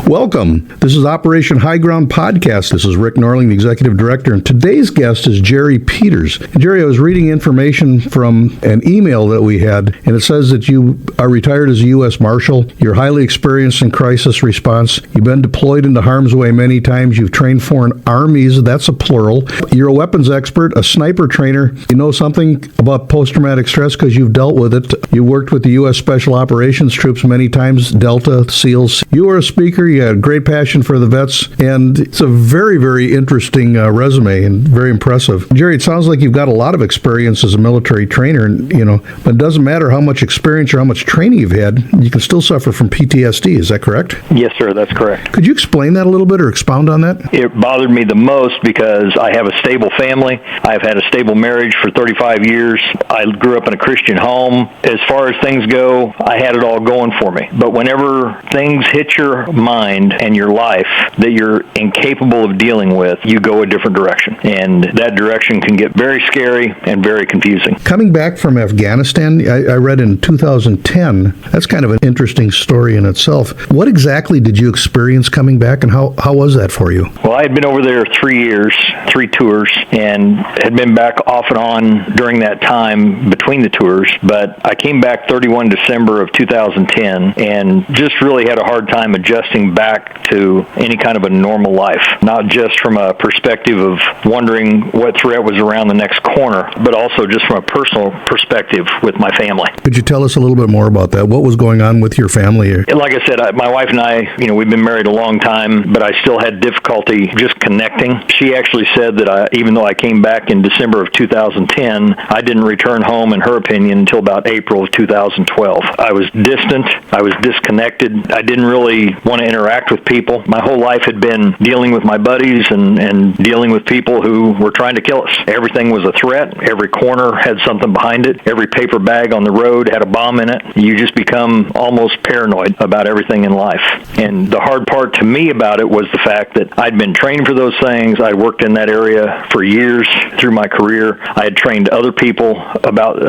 Welcome. This is Operation High Ground Podcast. This is Rick Norling, the Executive Director, and today's guest is Jerry Peters. And Jerry, I was reading information from an email that we had, and it says that you are retired as a U.S. Marshal. You're highly experienced in crisis response. You've been deployed into harm's way many times. You've trained foreign armies. That's a plural. You're a weapons expert, a sniper trainer. You know something about post-traumatic stress because you've dealt with it. You worked with the U.S. Special Operations troops many times, Delta, SEALs. You are a speaker. You had great passion for the vets, and it's a very, very interesting resume and very impressive. Jerry, it sounds like you've got a lot of experience as a military trainer, and but it doesn't matter how much experience or how much training you've had, you can still suffer from PTSD. Is that correct? Yes, sir, that's correct. Could you explain that a little bit or expound on that? It bothered me the most because I have a stable family. I've had a stable marriage for 35 years. I grew up in a Christian home. As far as things go, I had it all going for me. But whenever things hit your mind and your life that you're incapable of dealing with, you go a different direction. And that direction can get very scary and very confusing. Coming back from Afghanistan, I read in 2010, that's kind of an interesting story in itself. What exactly did you experience coming back, and how was that for you? Well, I had been over there 3 years, 3 tours, and had been back off and on during that time between the tours. But I came back 31 December of 2010 and just really had a hard time adjusting back to any kind of a normal life, not just from a perspective of wondering what threat was around the next corner, but also just from a personal perspective with my family. Could you tell us a little bit more about that? What was going on with your family? Like I said, my wife and I, we've been married a long time, but I still had difficulty just connecting. She actually said that even though I came back in December of 2010, I didn't return home, in her opinion, until about April of 2012. I was distant. I was disconnected. I didn't really want to interact with people. My whole life had been dealing with my buddies and dealing with people who were trying to kill us. Everything was a threat. Every corner had something behind it. Every paper bag on the road had a bomb in it. You just become almost paranoid about everything in life. And the hard part to me about it was the fact that I'd been trained for those things. I worked in that area for years through my career. I had trained other people about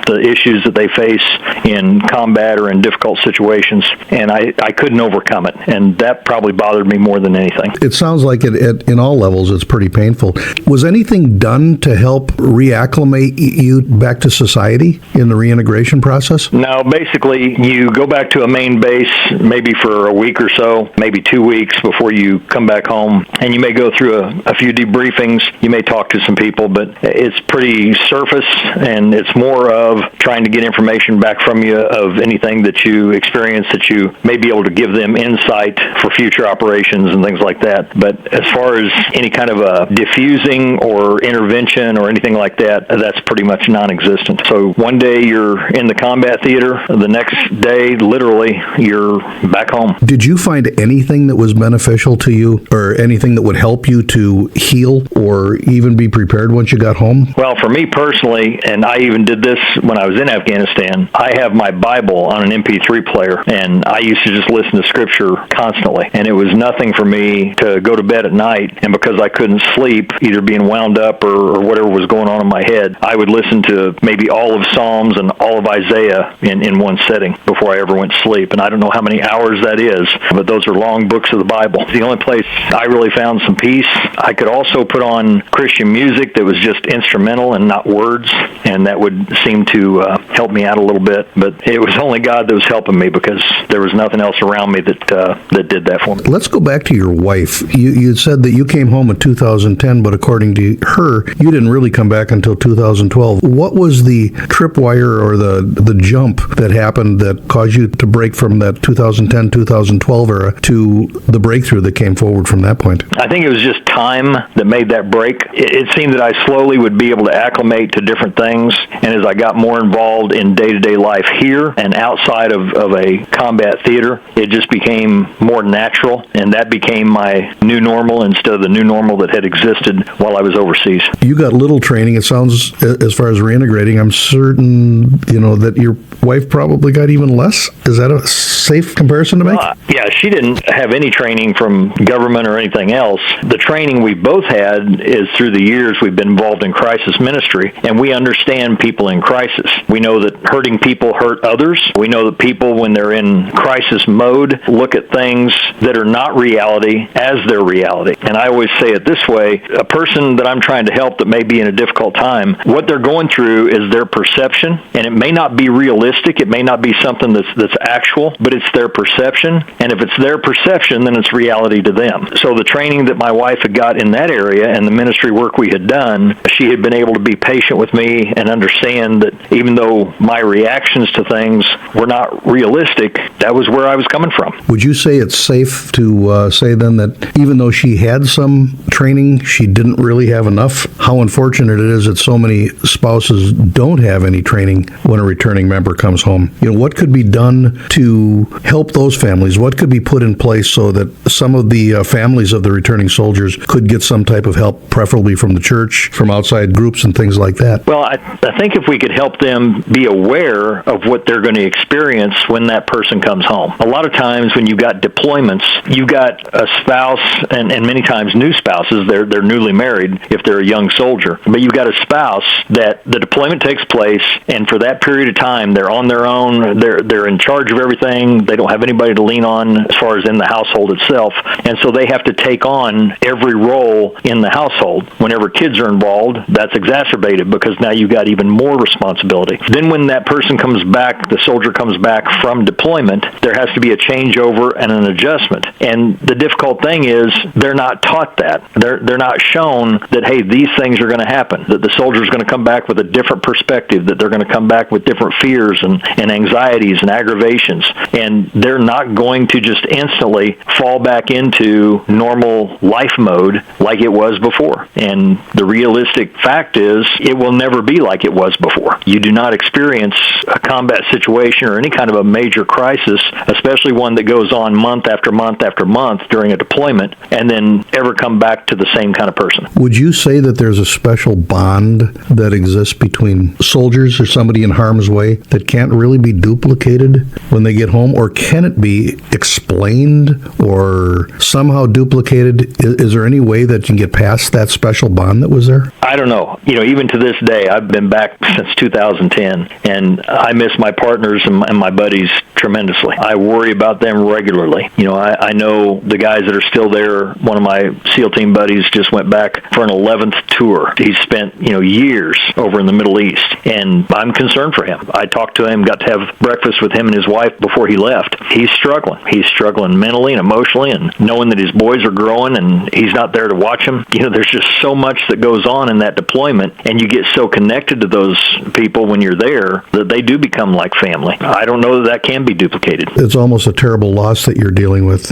the issues that they face in combat or in difficult situations, and I couldn't overcome it. And that probably bothered me more than anything. It sounds like in all levels it's pretty painful. Was anything done to help reacclimate you back to society in the reintegration process? No, basically you go back to a main base maybe for a week or so, maybe 2 weeks before you come back home, and you may go through a few debriefings. You may talk to some people, but it's pretty surface, and it's more of trying to get information back from you of anything that you experience that you may be able to give them insight for future operations and things like that. But as far as any kind of a diffusing or intervention or anything like that, that's pretty much non-existent. So one day you're in the combat theater, the next day, literally, you're back home. Did you find anything that was beneficial to you or anything that would help you to heal or even be prepared once you got home? Well, for me personally, and I even did this when I was in Afghanistan, I have my Bible on an MP3 player, and I used to just listen to Scripture constantly. And it was nothing for me to go to bed at night, and because I couldn't sleep, either being wound up or whatever was going on in my head, I would listen to maybe all of Psalms and all of Isaiah in one sitting before I ever went to sleep. And I don't know how many hours that is, but those are long books of the Bible. It's the only place I really found some peace. I could also put on Christian music that was just instrumental and not words, and that would seem to help me out a little bit. But it was only God that was helping me because there was nothing else around me that did that for me. Let's go back to your wife. You said that you came home in 2010, but according to her, you didn't really come back until 2012. What was the tripwire or the jump that happened that caused you to break from that 2010, 2012 era to the breakthrough that came forward from that point? I think it was just time that made that break. It seemed that I slowly would be able to acclimate to different things, and as I got more involved in day-to-day life here and outside of a combat theater, it just became more natural, and that became my new normal instead of the new normal that had existed while I was overseas. You got little training. It sounds, as far as reintegrating, I'm certain, that your wife probably got even less. Is that a safe comparison to make? Yeah, she didn't have any training from government or anything else. The training we both had is through the years we've been involved in crisis ministry, and we understand people in crisis. We know that hurting people hurt others. We know that people, when they're in crisis mode, look at things things that are not reality as their reality. And I always say it this way, a person that I'm trying to help that may be in a difficult time, what they're going through is their perception, and it may not be realistic, it may not be something that's actual, but it's their perception, and if it's their perception, then it's reality to them. So the training that my wife had got in that area and the ministry work we had done, she had been able to be patient with me and understand that even though my reactions to things were not realistic, that was where I was coming from. Would you say it's safe to say then that even though she had some training, she didn't really have enough? How unfortunate it is that so many spouses don't have any training when a returning member comes home. What could be done to help those families? What could be put in place so that some of the families of the returning soldiers could get some type of help, preferably from the church, from outside groups and things like that? Well, I think if we could help them be aware of what they're going to experience when that person comes home. A lot of times when you've got deployments, you've got a spouse, and many times new spouses, they're newly married if they're a young soldier, but you've got a spouse that the deployment takes place, and for that period of time, they're on their own, they're in charge of everything, they don't have anybody to lean on as far as in the household itself, and so they have to take on every role in the household. Whenever kids are involved, that's exacerbated because now you've got even more responsibility. Then when that person comes back, the soldier comes back from deployment, there has to be a changeover and an adjustment. And the difficult thing is they're not taught that. They're not shown that, hey, these things are going to happen, that the soldier's going to come back with a different perspective, that they're going to come back with different fears and anxieties and aggravations. And they're not going to just instantly fall back into normal life mode like it was before. And the realistic fact is it will never be like it was before. You do not experience a combat situation or any kind of a major crisis, especially one that goes on month after month after month during a deployment, and then ever come back to the same kind of person. Would you say that there's a special bond that exists between soldiers or somebody in harm's way that can't really be duplicated when they get home, or can it be explained or somehow duplicated? Is there any way that you can get past that special bond that was there? I don't know. Even to this day, I've been back since 2010, and I miss my partners and my buddies tremendously. I worry about them regularly. I know the guys that are still there. One of my SEAL team buddies just went back for an 11th tour. He's spent, years over in the Middle East, and I'm concerned for him. I talked to him, got to have breakfast with him and his wife before he left. He's struggling. He's struggling mentally and emotionally, and knowing that his boys are growing and he's not there to watch them. There's just so much that goes on in that deployment, and you get so connected to those people when you're there that they do become like family. I don't know that can be duplicated. It's almost a terrible loss that you're dealing with,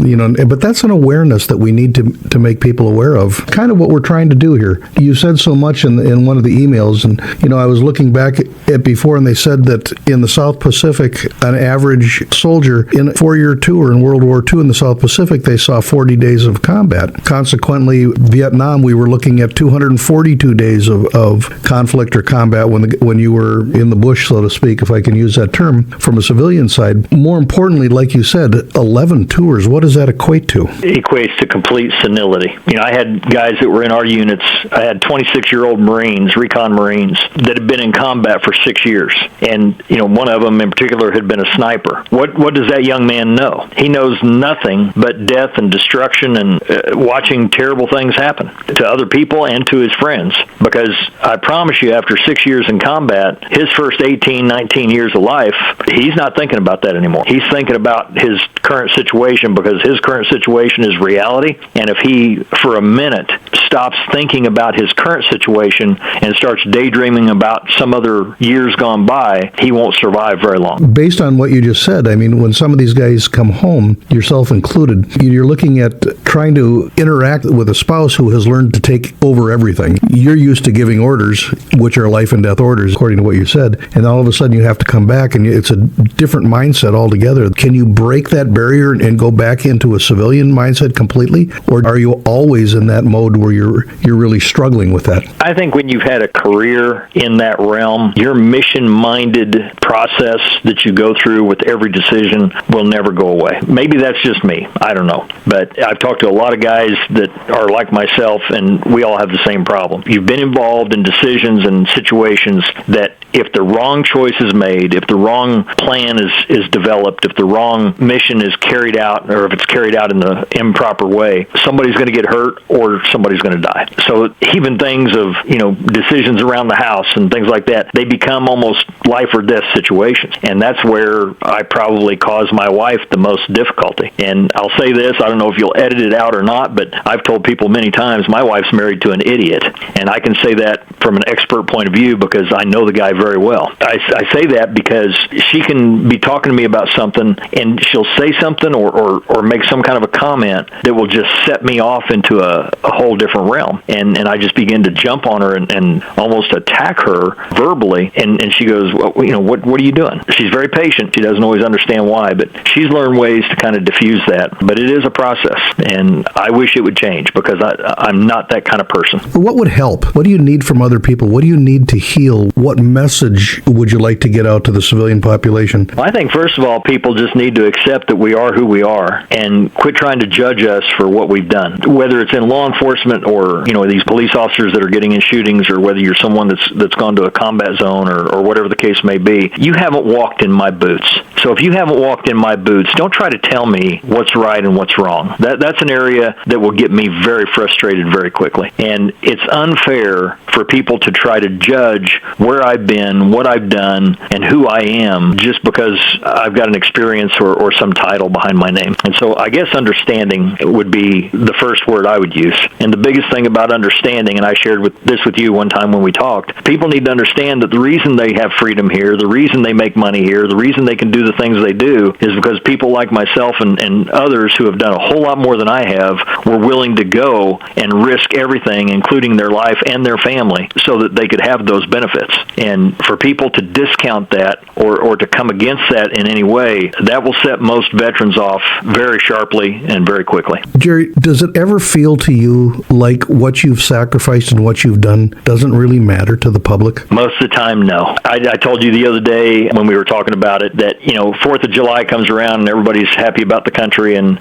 but that's an awareness that we need to make people aware of. Kind of what we're trying to do here. You said so much in one of the emails, and I was looking back at before, and they said that in the South Pacific, an average soldier in a 4-year tour in World War II in the South Pacific, they saw 40 days of combat. Consequently, Vietnam, we were looking at 242 days of conflict or combat when you were in the bush, so to speak, if I can use that term, from a civilian side. More importantly, like you said, 11 tours. What does that equate to? It equates to complete senility. I had guys that were in our units. I had 26-year-old Marines, recon Marines, that had been in combat for 6 years. And, one of them in particular had been a sniper. What does that young man know? He knows nothing but death and destruction and watching terrible things happen to other people and to his friends. Because I promise you, after 6 years in combat, his first 18, 19 years of life, he's not thinking about that anymore. He's thinking about his current situation, because his current situation is reality. And if he, for a minute, stops thinking about his current situation and starts daydreaming about some other years gone by, he won't survive very long. Based on what you just said, when some of these guys come home, yourself included, you're looking at trying to interact with a spouse who has learned to take over everything. You're used to giving orders, which are life and death orders, according to what you said, and all of a sudden you have to come back, and it's a different mindset altogether. Can you break that barrier and go back into a civilian mindset completely, or are you always in that mode where you're really struggling with that? I think when you've had a career in that realm, your mission-minded process that you go through with every decision will never go away. Maybe that's just me. I don't know. But I've talked to a lot of guys that are like myself, and we all have the same problem. problem. You've been involved in decisions and situations that if the wrong choice is made, if the wrong plan is developed, if the wrong mission is carried out, or if it's carried out in the improper way, somebody's going to get hurt or somebody's going to die. So even things of, decisions around the house and things like that, they become almost life or death situations. And that's where I probably caused my wife the most difficulty. And I'll say this, I don't know if you'll edit it out or not, but I've told people many times my wife's married to an idiot. And I can say that from an expert point of view because I know the guy very well. I say that because she can be talking to me about something and she'll say something or make some kind of a comment that will just set me off into a whole different realm. And I just begin to jump on her and almost attack her verbally. And she goes, well, what are you doing? She's very patient. She doesn't always understand why, but she's learned ways to kind of diffuse that. But it is a process, and I wish it would change because I'm not that kind of person. What would help? What do you need from other people? What do you need to heal? What message would you like to get out to the civilian population? I think, first of all, people just need to accept that we are who we are and quit trying to judge us for what we've done. Whether it's in law enforcement or, these police officers that are getting in shootings, or whether you're someone that's gone to a combat zone or whatever the case may be, you haven't walked in my boots. So if you haven't walked in my boots, don't try to tell me what's right and what's wrong. That's an area that will get me very frustrated very quickly. And it's unfair for people to try to judge where I've been, what I've done, and who I am just because I've got an experience or some title behind my name. And so I guess understanding would be the first word I would use. And the biggest thing about understanding, and I shared this with you one time when we talked, people need to understand that the reason they have freedom here, the reason they make money here, the reason they can do the things they do is because people like myself and others who have done a whole lot more than I have were willing to go and risk everything, including their life and their family, so that they could have those benefits. And for people to discount that or to come against that in any way, that will set most veterans off very sharply and very quickly. Jerry, does it ever feel to you like what you've sacrificed and what you've done doesn't really matter to the public? Most of the time, no. I told you the other day when we were talking about it that, 4th of July comes around and everybody's happy about the country and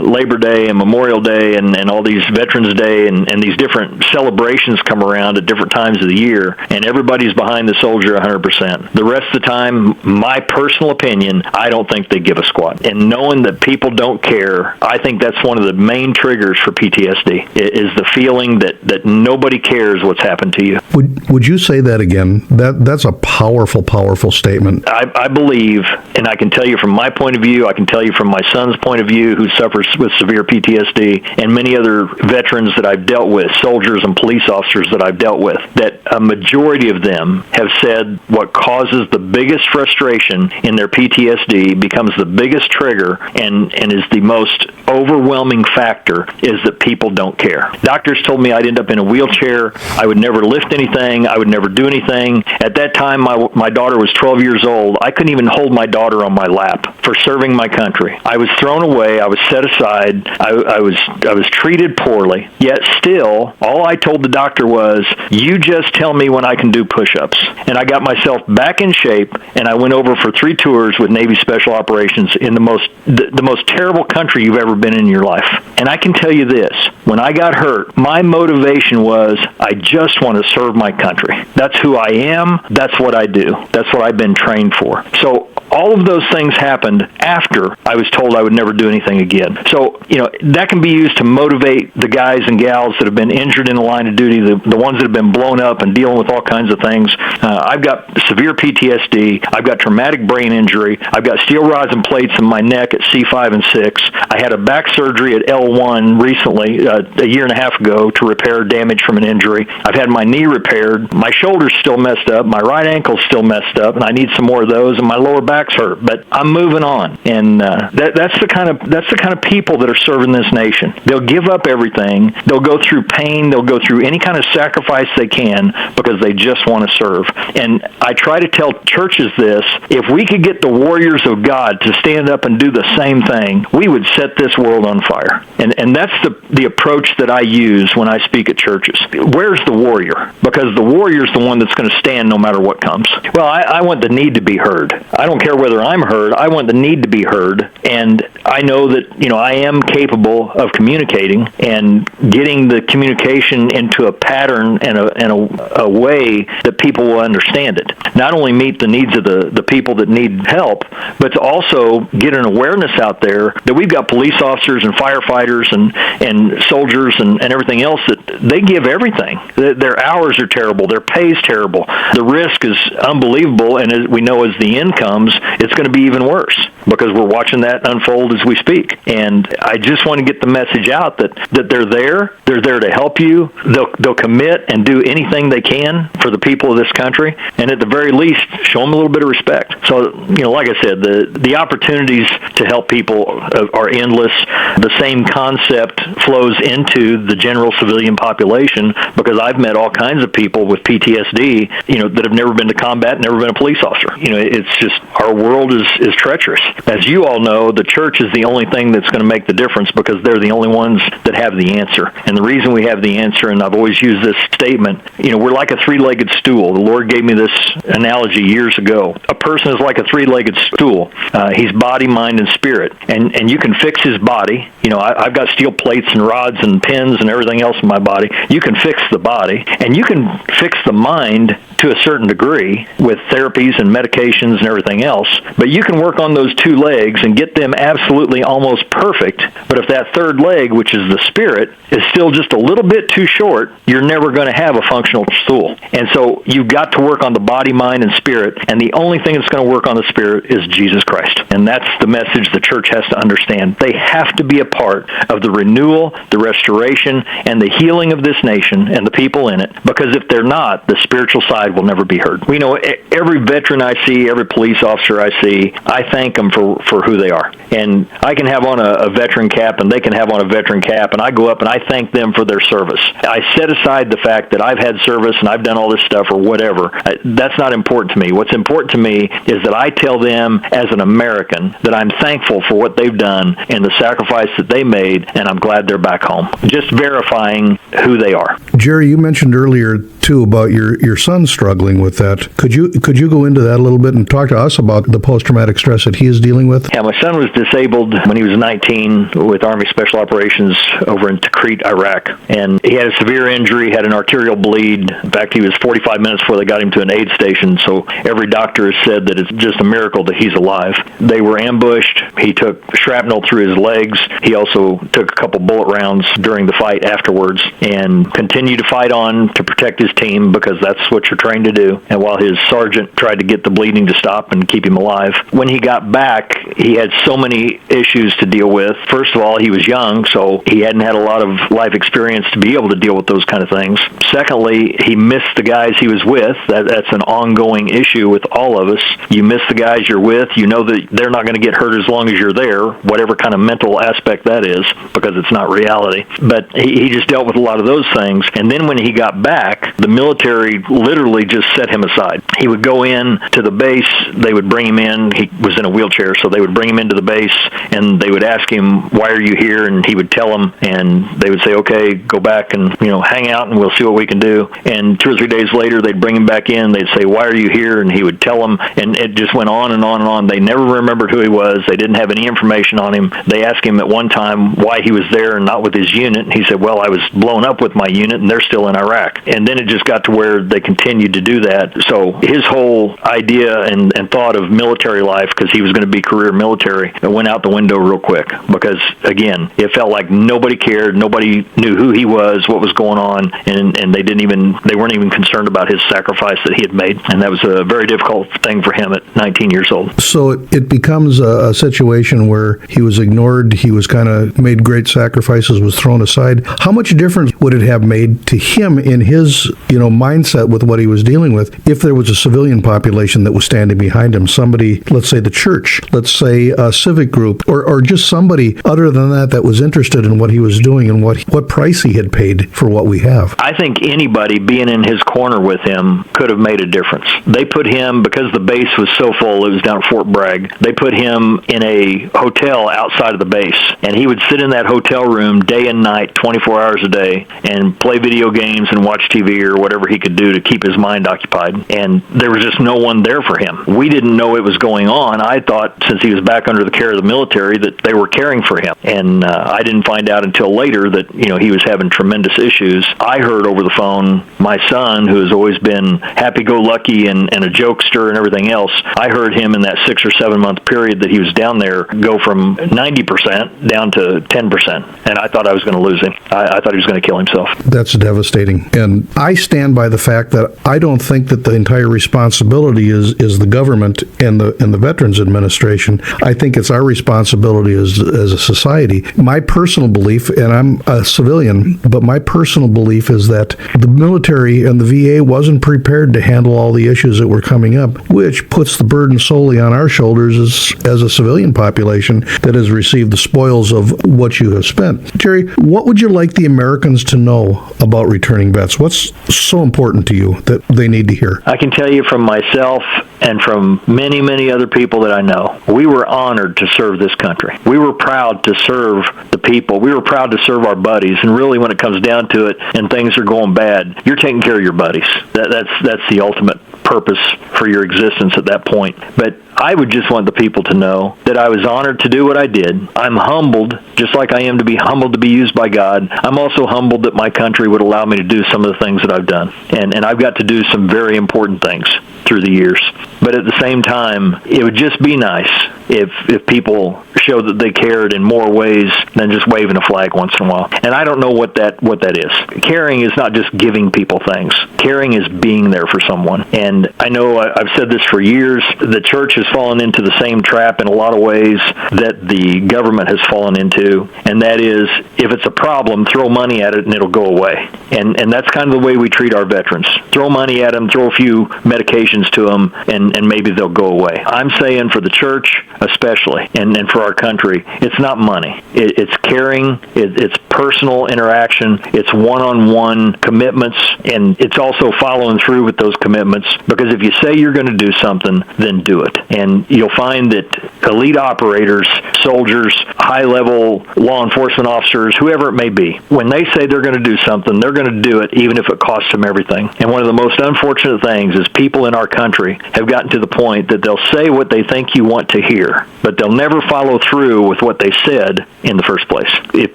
Labor Day and Memorial Day and all these Veterans Day and these different celebrations come around at different times of the year, and everybody's behind the soldier 100%. The rest of the time, my personal opinion, I don't think they give a squat. And knowing that people don't care, I think that's one of the main triggers for PTSD, is the feeling that nobody cares what's happened to you. Would you say that again? That's a powerful, powerful statement. I believe, and I can tell you from my point of view, I can tell you from my son's point of view who suffers with severe PTSD, and many other veterans that I've dealt with, soldiers and police officers that I've dealt with, that a majority of them have said what causes the biggest frustration in their PTSD becomes the biggest trigger and is the most overwhelming factor is that people don't care. Doctors told me I'd end up in a wheelchair. I would never lift anything. I would never do anything. At that time, my daughter was 12 years old. I couldn't even hold my daughter on my lap for serving my country. I was thrown away. I was set aside. I was treated poorly. Yet still, all I told the doctor was, you just tell me when I can do push-ups. And I got myself back in shape, and I went over for 3 tours with Navy Special Operations in the most terrible country you've ever been in your life. And I can tell you this, when I got hurt, my motivation was, I just want to serve my country. That's who I am. That's what I do. That's what I've been trained for. So all of those things happened after I was told I would never do anything again. So, that can be used to motivate the guys and gals that have been injured in the line of duty, the ones that have been blown up and dealing with all kinds of things. I've got severe PTSD. I've got traumatic brain injury. I've got steel rods and plates in my neck at C5 and 6. I had a back surgery at L1 recently, a year and a half ago, to repair damage from an injury. I've had my knee repaired. My shoulder's still messed up. My right ankle's still messed up, and I need some more of those, and my lower back's hurt. But I'm moving on. And that's the kind of people that are serving this nation. They'll give up everything. They'll go through pain. They'll go through any kind of sacrifice they can because they just want to serve. And I try to tell churches this, if we could get the warriors of God to stand up and do the same thing, we would set this world on fire. And that's the approach approach that I use when I speak at churches. Where's the warrior? Because the warrior is the one that's going to stand no matter what comes. Well, I want the need to be heard. I don't care whether I'm heard. I want the need to be heard. And I know that, I am capable of communicating and getting the communication into a pattern and a way that people will understand it. Not only meet the needs of the people that need help, but to also get an awareness out there that we've got police officers and firefighters and soldiers and everything else that they give everything. Their hours are terrible. Their pay is terrible. The risk is unbelievable, and as we know, as the end comes, it's going to be even worse because we're watching that unfold as we speak. And I just want to get the message out that they're there. They're there to help you. They'll commit and do anything they can for the people of this country, and at the very least, show them a little bit of respect. So, like I said, the opportunities to help people are endless. The same concept flows into the general civilian population because I've met all kinds of people with PTSD, that have never been to combat, never been a police officer. It's just our world is treacherous. As you all know, the church is the only thing that's going to make the difference because they're the only ones that have the answer. And the reason we have the answer, and I've always used this statement, we're like a three-legged stool. The Lord gave me this analogy years ago. A person is like a three-legged stool. He's body, mind, and spirit. And you can fix his body. I've got steel plates and rods and pins and everything else in my body. You can fix the body, and you can fix the mind to a certain degree with therapies and medications and everything else. But you can work on those two legs and get them absolutely almost perfect. But if that third leg, which is the spirit, is still just a little bit too short, you're never going to have a functional stool. And so you've got to work on the body, mind, and spirit. And the only thing that's going to work on the spirit is Jesus Christ. And that's the message the church has to understand. They have to be a part of the renewal, the restoration, and the healing of this nation and the people in it. Because if they're not, the spiritual side will never be heard. We know every veteran I see, every police officer I see, I thank them for who they are. And I can have on a veteran cap, and they can have on a veteran cap, and I go up and I thank them for their service. I set aside the fact that I've had service and I've done all this stuff or whatever. That's not important to me. What's important to me is that I tell them as an American that I'm thankful for what they've done and the sacrifice that they made, and I'm glad they're back home. Just verifying who they are. Jerry, you mentioned earlier too about your son struggling with that. Could you go into that a little bit and talk to us about the post-traumatic stress that he is dealing with? Yeah, my son was disabled when he was 19 with Army Special Operations over in Tikrit, Iraq, and he had a severe injury, had an arterial bleed. In fact, he was 45 minutes before they got him to an aid station, so every doctor has said that it's just a miracle that he's alive. They were ambushed. He took shrapnel through his legs. He also took a couple bullet rounds during the fight afterwards and continued to fight on to protect his team because that's what you're trained to do. And while his sergeant tried to get the bleeding to stop and keep him alive, when he got back, he had so many issues to deal with. First of all, he was young, so he hadn't had a lot of life experience to be able to deal with those kind of things. Secondly, he missed the guys he was with. That's an ongoing issue with all of us. You miss the guys you're with. You know that they're not going to get hurt as long as you're there, whatever kind of mental aspect that is, because it's not reality. But he just dealt with a lot of those things. And then when he got back, the military literally just set him aside. He would go in to the base. They would bring him in. He was in a wheelchair, so they would bring him into the base, and they would ask him, "Why are you here?" And he would tell them, and they would say, "Okay, go back and hang out, and we'll see what we can do." And 2 or 3 days later, they'd bring him back in. They'd say, "Why are you here?" And he would tell them, and it just went on and on and on. They never remembered who he was. They didn't have any information on him. They asked him at one time why he was there and not with his unit, and he said, "Well, I was blown up with my unit, and they're still in Iraq." And then it just got to where they continued to do that. So his whole idea and thought of military life, because he was going to be career military, it went out the window real quick because, again, it felt like nobody cared, nobody knew who he was, what was going on, and they weren't even concerned about his sacrifice that he had made. And that was a very difficult thing for him at 19 years old. So it becomes a situation where he was ignored, he was kind of made great sacrifices, was thrown aside. How much difference would it have made to him in his mindset with what he was dealing with. If there was a civilian population that was standing behind him, somebody, let's say the church, let's say a civic group, or just somebody other than that was interested in what he was doing and what price he had paid for what we have. I think anybody being in his corner with him could have made a difference. They put him, because the base was so full, it was down at Fort Bragg, they put him in a hotel outside of the base, and he would sit in that hotel room day and night, 24 hours a day, and play video games and watch TV or whatever he could do to keep his mind occupied. And there was just no one there for him. We didn't know it was going on. I thought, since he was back under the care of the military, that they were caring for him. And I didn't find out until later that, he was having tremendous issues. I heard over the phone my son, who has always been happy-go-lucky and a jokester and everything else, I heard him in that 6 or 7 month period that he was down there go from 90% down to 10%. And I thought I was going to lose him. I thought he was going to kill himself. That's devastating. And I stand by the fact that I don't think that the entire responsibility is the government and the Veterans Administration. I think it's our responsibility as a society. My personal belief, and I'm a civilian, but my personal belief is that the military and the VA wasn't prepared to handle all the issues that were coming up, which puts the burden solely on our shoulders as a civilian population that has received the spoils of what you have spent. Jerry, what would you like the Americans to know about returning vets? What's so important to you that they need to hear? I can tell you from myself and from many, many other people that I know, we were honored to serve this country. We were proud to serve the people. We were proud to serve our buddies. And really, when it comes down to it and things are going bad, you're taking care of your buddies. That's the ultimate purpose for your existence at that point. But I would just want the people to know that I was honored to do what I did. I'm humbled, just like I am to be humbled to be used by God. I'm also humbled that my country would allow me to do some of the things that I've done. And I've got to do some very important things through the years. But at the same time, it would just be nice if people show that they cared in more ways than just waving a flag once in a while. And I don't know what that is. Caring is not just giving people things. Caring is being there for someone. And I know I've said this for years, the church has fallen into the same trap in a lot of ways that the government has fallen into, and that is, if it's a problem, throw money at it and it'll go away. And that's kind of the way we treat our veterans. Throw money at them, throw a few medications to them, and maybe they'll go away. I'm saying for the church especially, and for our country, it's not money. It's caring, it's personal interaction, it's one-on-one commitments, and it's also following through with those commitments, because if you say you're going to do something, then do it. And you'll find that elite operators, soldiers, high-level law enforcement officers, whoever it may be, when they say they're going to do something, they're going to do it even if it costs them everything. And one of the most unfortunate things is people in our country have gotten to the point that they'll say what they think you want to hear, but they'll never follow through with what they said in the first place. If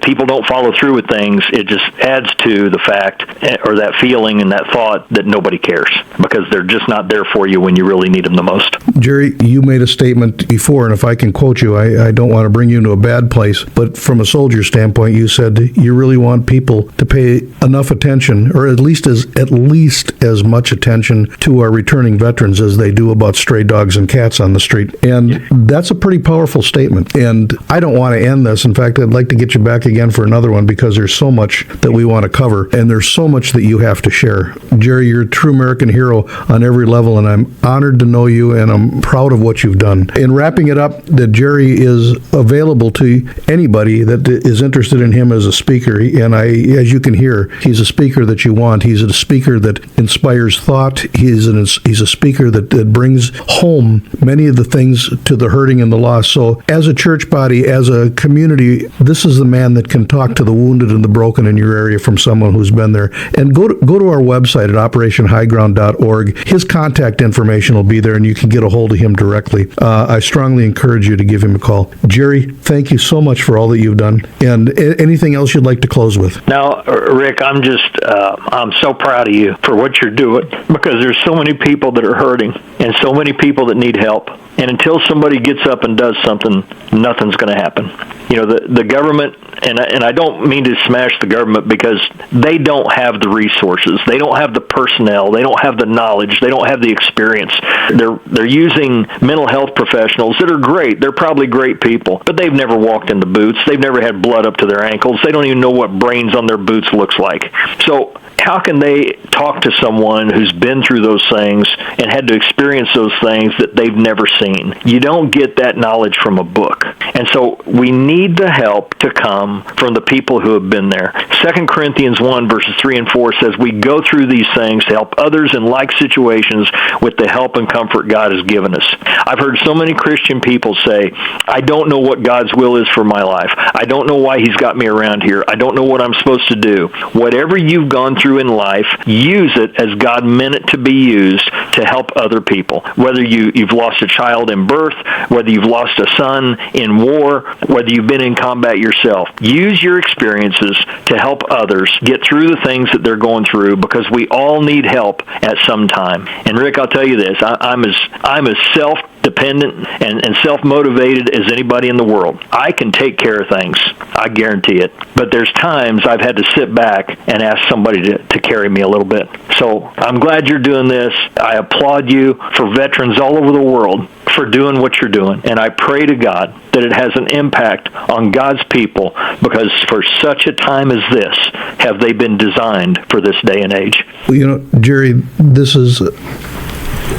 people don't follow through with things, it just adds to the fact, or that feeling and that thought, that nobody cares, because they're just not there for you when you really need them the most. Jerry, you made a statement before, and if I can quote you, I don't want to bring you into a bad place, but from a soldier standpoint, you said you really want people to pay enough attention, or at least as much attention to our returning veterans as they do about stray dogs and cats on the street. And that's a pretty powerful statement. And I don't want to end this. In fact, I'd like to get you back again for another one, because there's so much that we want to cover, and there's so much that you have to share. Jerry, you're a true American hero on every level, and I'm honored to know you, and I'm proud of what you've done. In wrapping it up, that Jerry is available to anybody that is interested in him as a speaker. And as you can hear, he's a speaker that you want. He's a speaker that inspires thought. He's a speaker that brings home many of the things to the hurting and the lost. So as a church body, as a community, this is the man that can talk to the wounded and the broken in your area from someone who's been there. And go to our website at operationhighground.org. His contact information will be there, and you can get a hold of him directly. I strongly encourage you to give him a call. Jerry, thank you so much for all that you've done. And anything else you'd like to close with? Now, Rick, I'm so proud of you for what you're doing, because there's so many people that are hurting and so many people that need help. And until somebody gets up and does something, nothing's going to happen. The government, and I don't mean to smash the government, because they don't have the resources. They don't have the personnel. They don't have the knowledge. They don't have the experience. They're using mental health professionals that are great. They're probably great people, but they've never walked in the boots. They've never had blood up to their ankles. They don't even know what brains on their boots looks like. So how can they talk to someone who's been through those things and had to experience those things that they've never seen? You don't get that knowledge from a book. And so we need the help to come from the people who have been there. 2 Corinthians 1, verses 3 and 4 says, we go through these things to help others in like situations with the help and comfort God has given us. I've heard so many Christian people say, I don't know what God's will is for my life. I don't know why he's got me around here. I don't know what I'm supposed to do. Whatever you've gone through in life, use it as God meant it to be used to help other people. Whether you've lost a child in birth, whether you've lost a son in war, whether you've been in combat yourself, use your experiences to help others get through the things that they're going through, because we all need help at some time. And Rick, I'll tell you this, I'm as self-dependent and self-motivated as anybody in the world. I can take care of things. I guarantee it. But there's times I've had to sit back and ask somebody to carry me a little bit. So I'm glad you're doing this. I applaud you for veterans all over the world for doing what you're doing. And I pray to God that it has an impact on God's people, because for such a time as this have they been designed for this day and age. Well, Jerry, this is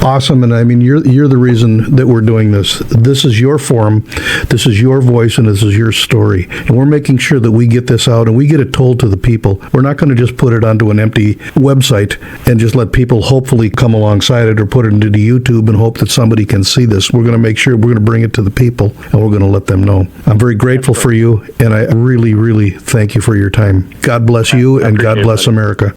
awesome, and I mean, you're the reason that we're doing this. This is your forum, this is your voice, and this is your story. And we're making sure that we get this out and we get it told to the people. We're not going to just put it onto an empty website and just let people hopefully come alongside it or put it into YouTube and hope that somebody can see this. We're going to make sure we're going to bring it to the people, and we're going to let them know. I'm very grateful for you, and I really, really thank you for your time. God bless you, and God bless America.